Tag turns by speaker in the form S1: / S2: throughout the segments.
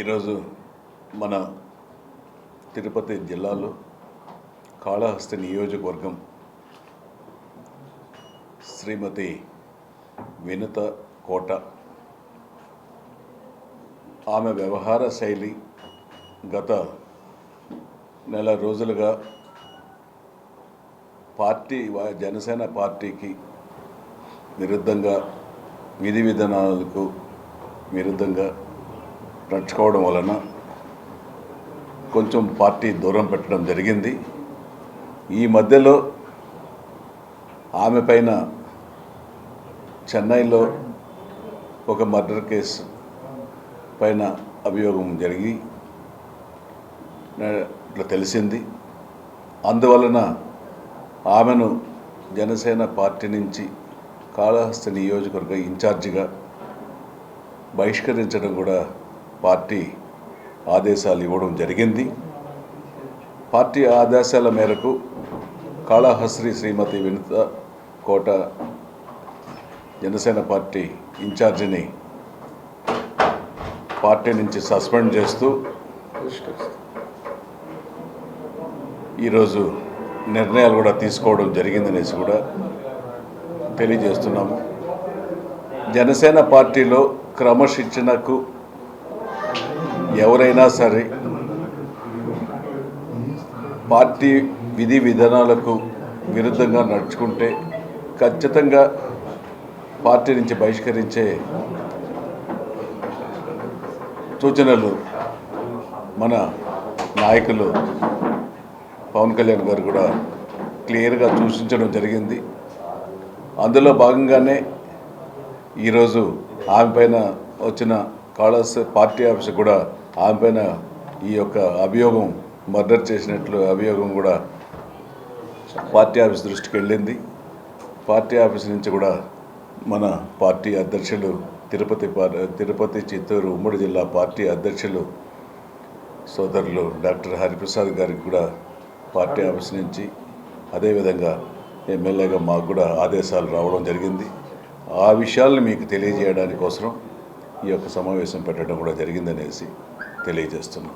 S1: ఈరోజు మన తిరుపతి జిల్లాలో కాళహస్తి నియోజకవర్గం శ్రీమతి వినుత కోట ఆమె వ్యవహార శైలి గత నెల రోజులుగా జనసేన పార్టీకి విరుద్ధంగా విధి విధానాలకు విరుద్ధంగా నడుచుకోవడం వలన కొంచెం పార్టీ దూరం పెట్టడం జరిగింది. ఈ మధ్యలో ఆమె పైన చెన్నైలో ఒక మర్డర్ కేసు పైన అభియోగం జరిగి ఇట్లా తెలిసింది. అందువలన ఆమెను జనసేన పార్టీ నుంచి కాళహస్తి నియోజకవర్గ ఇన్ఛార్జిగా బహిష్కరించడం కూడా పార్టీ ఆదేశాలు ఇవ్వడం జరిగింది. పార్టీ ఆదేశాల మేరకు కాళహస్తి శ్రీమతి వినుత కోట జనసేన పార్టీ ఇన్ఛార్జిని పార్టీ నుంచి సస్పెండ్ చేస్తూ ఈరోజు నిర్ణయాలు కూడా తీసుకోవడం జరిగిందనేసి కూడా తెలియజేస్తున్నాము. జనసేన పార్టీలో క్రమశిక్షణకు ఎవరైనా సరే పార్టీ విధి విధానాలకు విరుద్ధంగా నడుచుకుంటే ఖచ్చితంగా పార్టీ నుంచి బహిష్కరించే సూచనలు మన నాయకులు పవన్ కళ్యాణ్ గారు కూడా క్లియర్గా సూచించడం జరిగింది. అందులో భాగంగానే ఈరోజు ఆమె పైన వచ్చిన కాళహస్తి పార్టీ ఆఫీస్ కూడా ఆమె పైన ఈ యొక్క అభియోగం మర్డర్ చేసినట్లు అభియోగం కూడా పార్టీ ఆఫీస్ దృష్టికి వెళ్ళింది. పార్టీ ఆఫీస్ నుంచి కూడా మన పార్టీ అధ్యక్షులు తిరుపతి చిత్తూరు ఉమ్మడి జిల్లా పార్టీ అధ్యక్షులు సోదరులు డాక్టర్ హరిప్రసాద్ గారికి కూడా పార్టీ ఆఫీస్ నుంచి అదేవిధంగా ఎమ్మెల్యేగా మాకు కూడా ఆదేశాలు రావడం జరిగింది. ఆ విషయాలను మీకు తెలియజేయడానికి కోసం ఈ యొక్క సమావేశం పెట్టడం కూడా జరిగిందనేసి తెలియజేస్తున్నాం.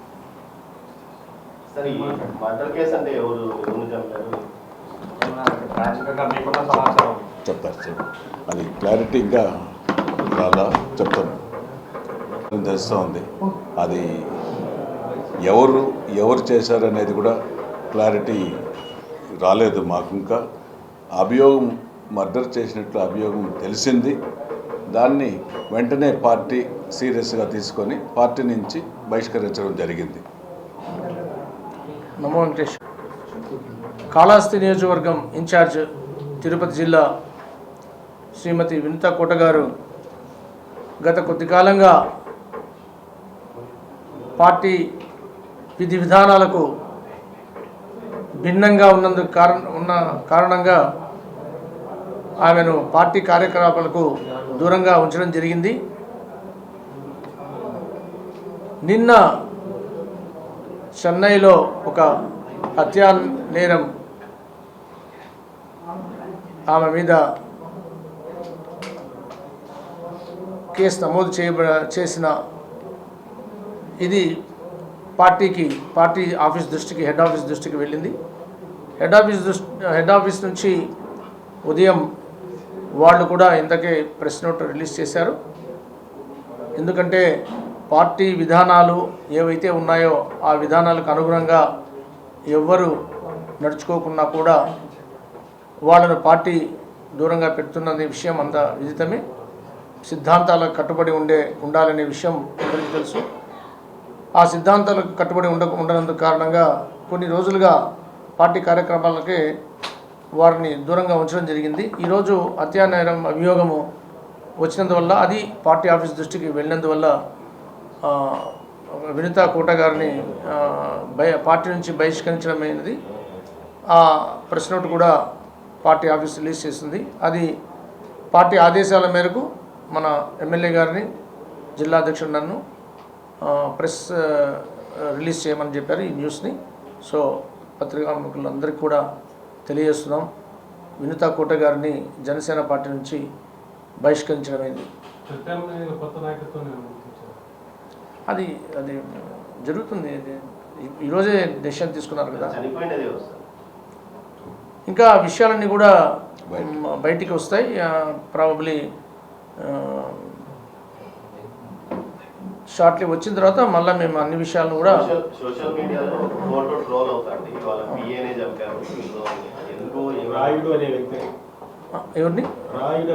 S1: చెప్తారు అది క్లారిటీ ఇంకా చాలా చెప్తాను తెలుస్తూ ఉంది. అది ఎవరు చేశారనేది కూడా క్లారిటీ రాలేదు మాకు. ఇంకా అభియోగం మర్డర్ చేసినట్లు అభియోగం తెలిసింది. దాన్ని వెంటనే పార్టీ సీరియస్గా తీసుకొని పార్టీ నుంచి బహిష్కరించడం జరిగింది.
S2: నమో వెంకటేష్. కాళహస్తి నియోజకవర్గం ఇన్ఛార్జ్ తిరుపతి జిల్లా శ్రీమతి వినుత కోట గారు గత కొద్ది కాలంగా పార్టీ విధి విధానాలకు భిన్నంగా ఉన్న కారణంగా ఆమెను పార్టీ కార్యకలాపాలకు దూరంగా ఉంచడం జరిగింది. నిన్న చెన్నైలో ఒక హత్యా నేరం ఆమె మీద కేసు నమోదు చేసిన ఇది పార్టీ ఆఫీస్ దృష్టికి హెడ్ ఆఫీస్ దృష్టికి వెళ్ళింది. హెడ్ ఆఫీస్ నుంచి ఉదయం వాళ్ళు కూడా ఇంతకే ప్రెస్ నోట్ రిలీజ్ చేశారు. ఎందుకంటే పార్టీ విధానాలు ఏవైతే ఉన్నాయో ఆ విధానాలకు అనుగుణంగా ఎవ్వరు నడుచుకోకుండా కూడా వాళ్ళను పార్టీ దూరంగా పెడుతున్నది విషయం అంత విదితమే. సిద్ధాంతాలకు కట్టుబడి ఉండాలనే విషయం అందరికీ తెలుసు. ఆ సిద్ధాంతాలకు కట్టుబడి ఉండనందుకు కారణంగా కొన్ని రోజులుగా పార్టీ కార్యక్రమాలకే వారిని దూరంగా ఉంచడం జరిగింది. ఈరోజు హత్యానేరం అభియోగము వచ్చినందువల్ల అది పార్టీ ఆఫీస్ దృష్టికి వెళ్ళినందువల్ల వినుత కోట గారిని పార్టీ నుంచి బహిష్కరించడమైనది. ఆ ప్రెస్ నోట్ కూడా పార్టీ ఆఫీస్ రిలీజ్ చేసింది. అది పార్టీ ఆదేశాల మేరకు మన ఎమ్మెల్యే గారిని జిల్లా అధ్యక్షుడు నన్ను ప్రెస్ రిలీజ్ చేయమని చెప్పారు ఈ న్యూస్ని. సో పత్రికా మిత్రులందరికీ కూడా తెలియజేస్తున్నాం. వినుత కోట గారిని జనసేన పార్టీ నుంచి బహిష్కరించడమైంది. అది అది జరుగుతుంది. ఈరోజే డెసిషన్ తీసుకున్నారు కదా, ఇంకా ఆ విషయాలన్నీ కూడా బయటికి వస్తాయి. ప్రాబబ్లీ షార్ట్లీ వచ్చిన తర్వాత మళ్ళీ మేము అన్ని విషయాలను కూడా
S3: సోషల్ మీడియాలో ఫోటో ట్రోల్ అవుతాండి. వాళ్ళ పిఏనే చంపారు ఎందుకు
S4: రాయుడు అనే వ్యక్తి
S2: ఎవరిని
S3: రాయుడు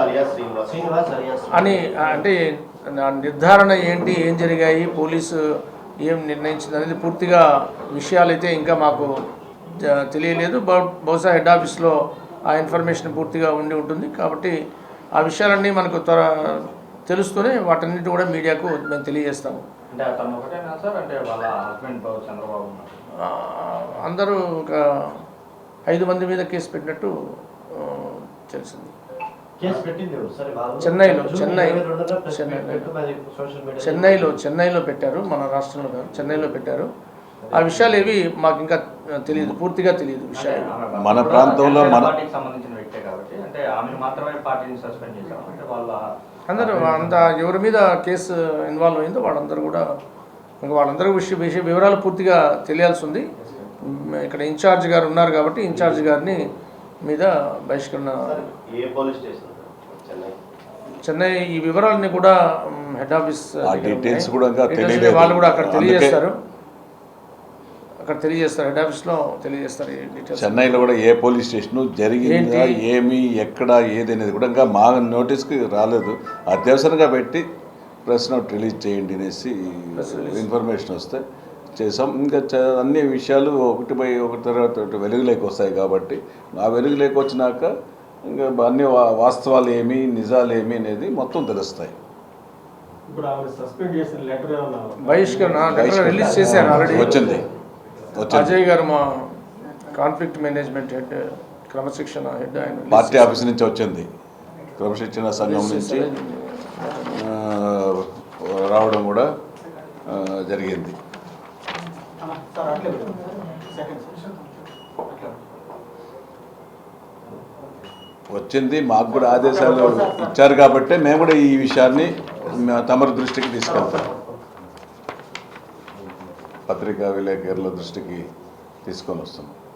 S3: అలియాస్ శ్రీనివాస్
S2: అని అంటే నిర్ధారణ ఏంటి, ఏం జరిగాయి, పోలీసు ఏం నిర్ణయించింది అనేది పూర్తిగా విషయాలైతే ఇంకా మాకు తెలియలేదు. బహుశా హెడ్ ఆఫీస్లో ఆ ఇన్ఫర్మేషన్ పూర్తిగా ఉండి ఉంటుంది. కాబట్టి ఆ విషయాలన్నీ మనకు తెలుస్తూనే వాటన్నిటి కూడా మీడియాకు మేము తెలియజేస్తాము.
S5: అంటే అతను ఒకటేనా సార్, అంటే వాళ్ళ హస్బెండ్ చంద్రబాబు
S2: అందరూ ఒక 5 మంది మీద కేసు పెట్టినట్టు తెలిసింది. చెన్నైలో పెట్టారు, మన రాష్ట్రంలో కాదు, చెన్నైలో పెట్టారు. ఆ విషయాలు ఏవి మాకు ఇంకా తెలియదు, పూర్తిగా తెలియదు విషయాలు.
S1: మన ప్రాంతంలో
S5: పార్టీకి సంబంధించిన వ్యక్తే కాబట్టి అంటే ఆమెను మాత్రమే పార్టీని సస్పెండ్ చేశారు. అంటే వాళ్ళ
S2: అందరూ అంత ఎవరి మీద కేసు ఇన్వాల్వ్ అయిందో వాళ్ళందరూ కూడా ఇంకా వాళ్ళందరూ వివరాలు పూర్తిగా తెలియాల్సి ఉంది. ఇక్కడ ఇన్ఛార్జ్ గారు ఉన్నారు కాబట్టి ఇన్ఛార్జ్ గారిని మీద బహిష్కరణ. చెన్నై ఈ వివరాలన్నీ కూడా హెడ్ ఆఫీస్
S1: డీటెయిల్స్ కూడా
S2: వాళ్ళు కూడా అక్కడ తెలియజేస్తారు, హెడ్ ఆఫీస్లో తెలియజేస్తారు ఈ డీటెయిల్స్.
S1: చెన్నైలో కూడా ఏ పోలీస్ స్టేషన్ జరిగిందా, ఏమి, ఎక్కడ, ఏది అనేది కూడా ఇంకా మా నోటీస్కి రాలేదు. అత్యవసరంగా పెట్టి ప్రెస్ నోట్ రిలీజ్ చేయండి అనేసి ఇన్ఫర్మేషన్ వస్తే చేసాం. ఇంకా అన్ని విషయాలు ఒకటి తర్వాత వెలుగులోకి వస్తాయి కాబట్టి ఆ వెలుగులోకి వచ్చినాక ఇంకా అన్ని వాస్తవాలు ఏమి, నిజాలు ఏమి అనేది మొత్తం తెలుస్తాయి.
S2: బహిష్కరణ లెటర్ రిలీజ్ చేశారు ఆల్రెడీ,
S1: వచ్చింది.
S2: అజయ్ గారు మా కాన్ఫ్లిక్ట్ మేనేజ్మెంట్ హెడ్, క్రమశిక్షణ హెడ్, ఆయన
S1: పార్టీ ఆఫీస్ నుంచి వచ్చింది. క్రమశిక్షణ సంఘం నుంచి రావడం కూడా జరిగింది. వచ్చింది, మాకు కూడా ఆదేశాలు ఇచ్చారు కాబట్టి మేము కూడా ఈ విషయాన్ని తమరి దృష్టికి తీసుకెళ్తాం, పత్రికా విలేకరుల దృష్టికి తీసుకొని వస్తున్నాం.